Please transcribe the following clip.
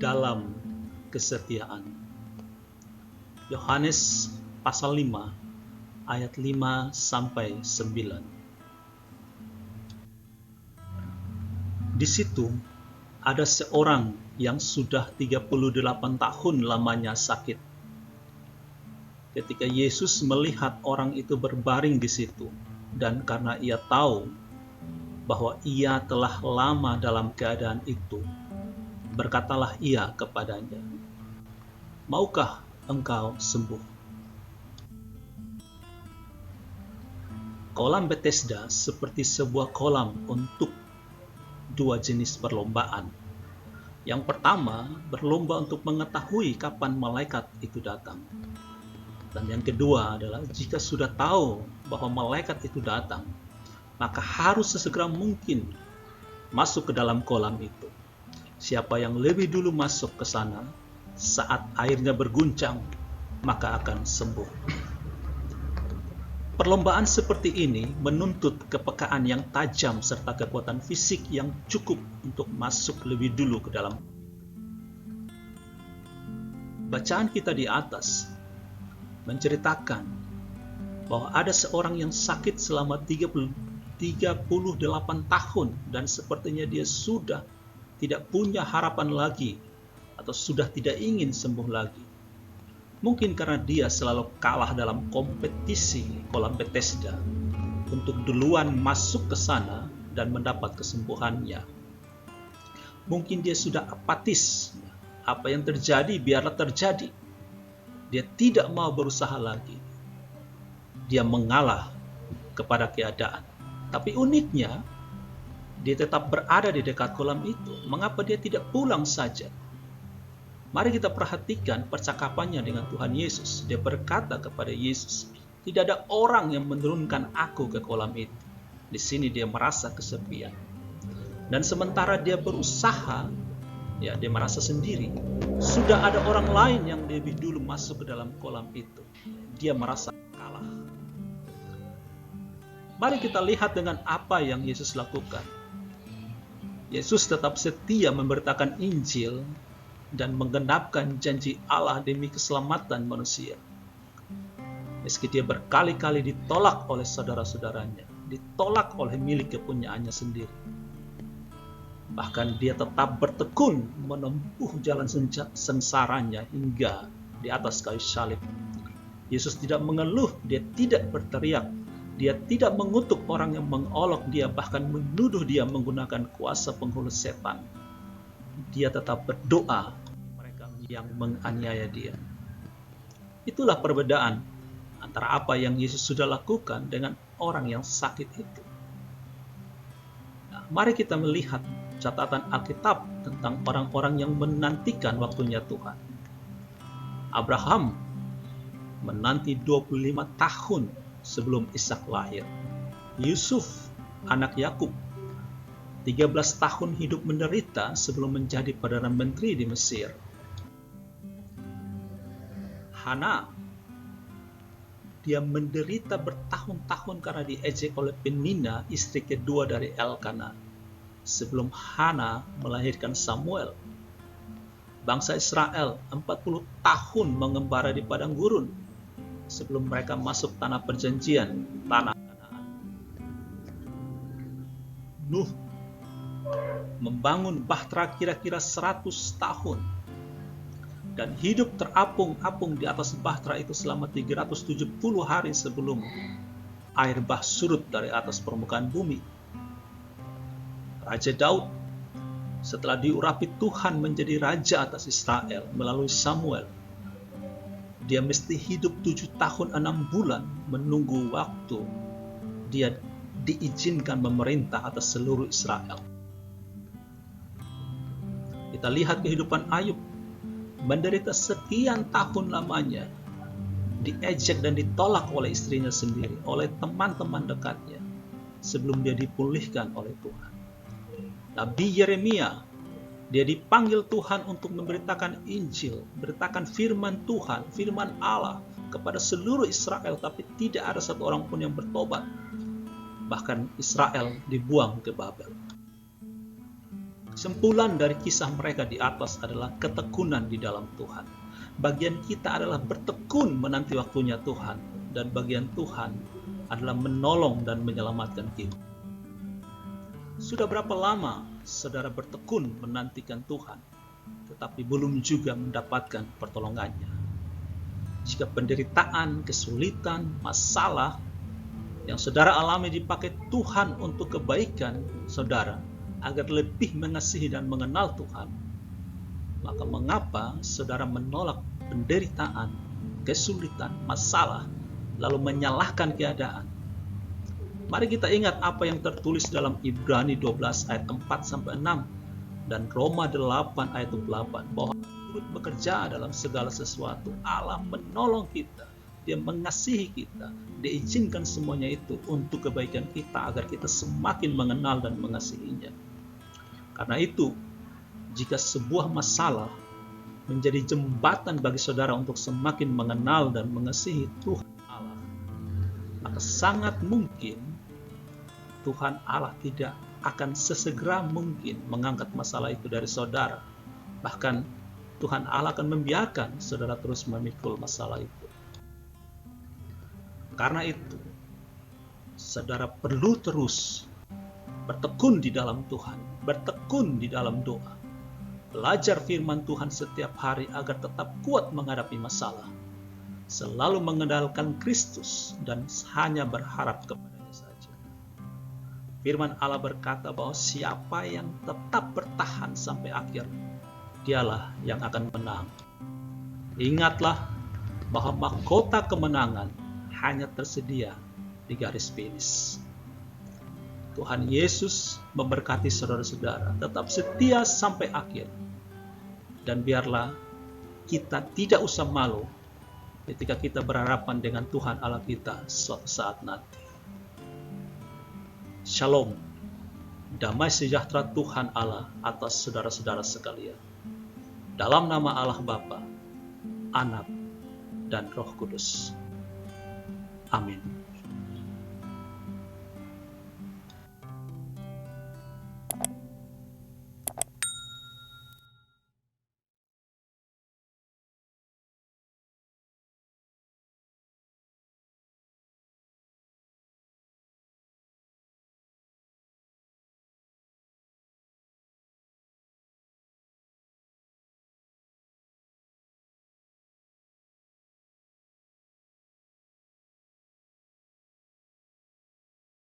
dalam kesetiaan. Yohanes pasal 5 ayat 5 sampai 9. Di situ ada seorang yang sudah 38 tahun lamanya sakit. Ketika Yesus melihat orang itu berbaring di situ, dan karena ia tahu bahwa ia telah lama dalam keadaan itu, berkatalah ia kepadanya, "Maukah engkau sembuh?" Kolam Bethesda seperti sebuah kolam untuk dua jenis perlombaan. Yang pertama, berlomba untuk mengetahui kapan malaikat itu datang. Dan yang kedua adalah jika sudah tahu bahwa malaikat itu datang, maka harus sesegera mungkin masuk ke dalam kolam itu. Siapa yang lebih dulu masuk ke sana saat airnya berguncang, maka akan sembuh. Perlombaan seperti ini menuntut kepekaan yang tajam serta kekuatan fisik yang cukup untuk masuk lebih dulu ke dalam. Bacaan kita di atas menceritakan bahwa ada seorang yang sakit selama 38 tahun dan sepertinya dia sudah tidak punya harapan lagi atau sudah tidak ingin sembuh lagi. Mungkin karena dia selalu kalah dalam kompetisi kolam Bethesda untuk duluan masuk ke sana dan mendapat kesembuhannya. Mungkin dia sudah apatis. Apa yang terjadi, biarlah terjadi. Dia tidak mau berusaha lagi. Dia mengalah kepada keadaan. Tapi uniknya, dia tetap berada di dekat kolam itu. Mengapa dia tidak pulang saja? Mari kita perhatikan percakapannya dengan Tuhan Yesus. Dia berkata kepada Yesus, "Tidak ada orang yang menurunkan aku ke kolam itu." Di sini dia merasa kesepian. Dan sementara dia berusaha, dia merasa sendiri. Sudah ada orang lain yang lebih dulu masuk ke dalam kolam itu. Dia merasa kalah. Mari kita lihat dengan apa yang Yesus lakukan. Yesus tetap setia memberitakan Injil dan menggenapkan janji Allah demi keselamatan manusia. Meski dia berkali-kali ditolak oleh saudara-saudaranya, ditolak oleh milik kepunyaannya sendiri. Bahkan dia tetap bertekun menempuh jalan sengsaranya hingga di atas kayu salib. Yesus tidak mengeluh, dia tidak berteriak, dia tidak mengutuk orang yang mengolok dia, bahkan menuduh dia menggunakan kuasa penghulu setan. Dia tetap berdoa mereka yang menganiaya dia. Itulah perbedaan antara apa yang Yesus sudah lakukan dengan orang yang sakit itu. Nah, mari kita melihat catatan Alkitab tentang orang-orang yang menantikan waktunya Tuhan. Abraham menanti 25 tahun sebelum Ishak lahir. Yusuf, anak Yakub, 13 tahun hidup menderita sebelum menjadi Perdana Menteri di Mesir. Hana, dia menderita bertahun-tahun karena diejek oleh Penina, istri kedua dari Elkana, sebelum Hana melahirkan Samuel. Bangsa Israel 40 tahun mengembara di padang gurun sebelum mereka masuk tanah perjanjian, tanah Kanaan. Nuh membangun bahtera kira-kira 100 tahun dan hidup terapung-apung di atas bahtera itu selama 370 hari sebelum air bah surut dari atas permukaan bumi. Raja Daud setelah diurapi Tuhan menjadi raja atas Israel melalui Samuel, dia mesti hidup 7 tahun 6 bulan menunggu waktu dia diizinkan memerintah atas seluruh Israel. Kita lihat kehidupan Ayub, menderita sekian tahun lamanya, diejek dan ditolak oleh istrinya sendiri, oleh teman-teman dekatnya, sebelum dia dipulihkan oleh Tuhan. Nabi Yeremia, dia dipanggil Tuhan untuk memberitakan Injil, beritakan firman Tuhan, firman Allah kepada seluruh Israel, tapi tidak ada satu orang pun yang bertobat. Bahkan Israel dibuang ke Babel. Kesimpulan dari kisah mereka di atas adalah ketekunan di dalam Tuhan. Bagian kita adalah bertekun menanti waktunya Tuhan, dan bagian Tuhan adalah menolong dan menyelamatkan kita. Sudah berapa lama saudara bertekun menantikan Tuhan, tetapi belum juga mendapatkan pertolongannya? Jika penderitaan, kesulitan, masalah yang saudara alami dipakai Tuhan untuk kebaikan saudara, agar lebih mengasihi dan mengenal Tuhan, maka mengapa saudara menolak penderitaan, kesulitan, masalah, lalu menyalahkan keadaan? Mari kita ingat apa yang tertulis dalam Ibrani 12 ayat 4-6 dan Roma 8 ayat 28, bahwa turut bekerja dalam segala sesuatu. Allah menolong kita, Dia mengasihi kita, Dia izinkan semuanya itu untuk kebaikan kita, agar kita semakin mengenal dan mengasihinya. Karena itu, jika sebuah masalah menjadi jembatan bagi saudara untuk semakin mengenal dan mengasihi Tuhan Allah, maka sangat mungkin Tuhan Allah tidak akan sesegera mungkin mengangkat masalah itu dari saudara. Bahkan Tuhan Allah akan membiarkan saudara terus memikul masalah itu. Karena itu, saudara perlu terus bertekun di dalam Tuhan, bertekun di dalam doa, belajar firman Tuhan setiap hari agar tetap kuat menghadapi masalah, selalu mengandalkan Kristus dan hanya berharap kepadanya saja. Firman Allah berkata bahwa siapa yang tetap bertahan sampai akhir, dialah yang akan menang. Ingatlah bahwa mahkota kemenangan hanya tersedia di garis finish. Tuhan Yesus memberkati saudara-saudara, tetap setia sampai akhir. Dan biarlah kita tidak usah malu ketika kita berhadapan dengan Tuhan Allah kita suatu saat nanti. Shalom, damai sejahtera Tuhan Allah atas saudara-saudara sekalian. Dalam nama Allah Bapa, Anak, dan Roh Kudus. Amin.